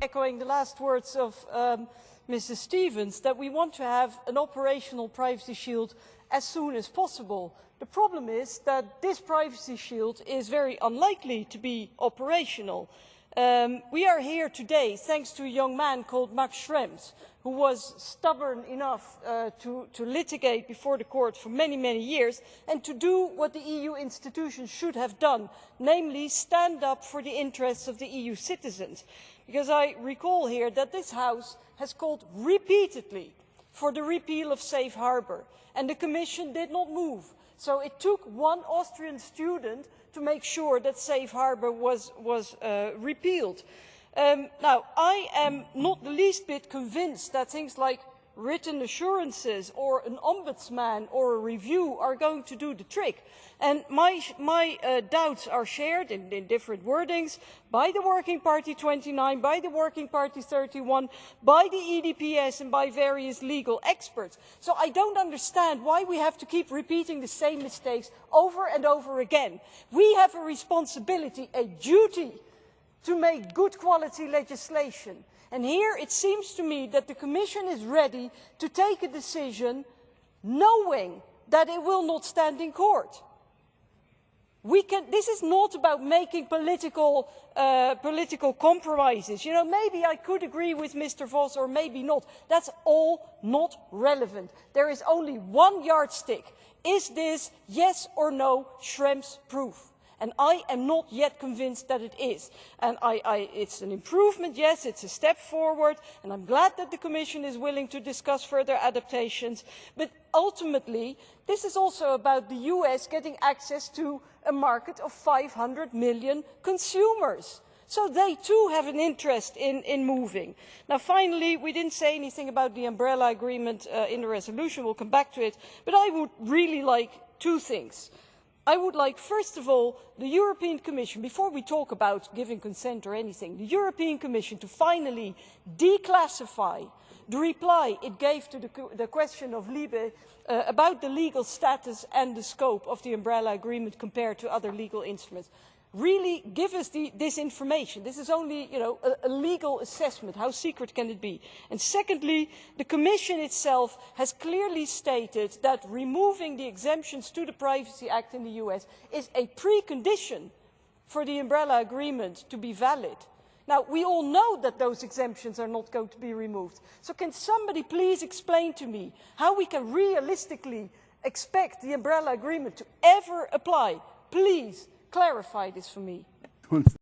Echoing the last words of Mrs. Stevens, that we want to have an operational privacy shield as soon as possible. The problem is that this privacy shield is very unlikely to be operational. We are here today thanks to a young man called Max Schrems, who was stubborn enough to litigate before the court for many, many years and to do what the EU institutions should have done, namely stand up for the interests of the EU citizens. Because I recall here that this House has called repeatedly for the repeal of Safe Harbour, and the Commission did not move. So it took one Austrian student to make sure that Safe Harbour was repealed. Now, I am not the least bit convinced that things like written assurances or an ombudsman or a review are going to do the trick. And my doubts are shared in different wordings by the Working Party 29, by the Working Party 31, by the EDPS and by various legal experts. So I don't understand why we have to keep repeating the same mistakes over and over again. We have a responsibility, a duty, to make good quality legislation. And here it seems to me that the Commission is ready to take a decision knowing that it will not stand in court. This is not about making political compromises. You know, maybe I could agree with Mr. Vos or maybe not. That's all not relevant. There is only one yardstick. Is this yes or no Schrems proof? And I am not yet convinced that it is. And it's an improvement, yes, it's a step forward, and I'm glad that the Commission is willing to discuss further adaptations. But ultimately, this is also about the US getting access to a market of 500 million consumers. So they too have an interest in moving. Now finally, we didn't say anything about the umbrella agreement in the resolution, we'll come back to it, but I would really like two things. I would like, first of all, the European Commission, before we talk about giving consent or anything, the European Commission to finally declassify the reply it gave to the question of Libe about the legal status and the scope of the umbrella agreement compared to other legal instruments. Really give us this information. This is only, a legal assessment. How secret can it be? And secondly, the Commission itself has clearly stated that removing the exemptions to the Privacy Act in the US is a precondition for the umbrella agreement to be valid. Now, we all know that those exemptions are not going to be removed. So can somebody please explain to me how we can realistically expect the umbrella agreement to ever apply? Please clarify this for me.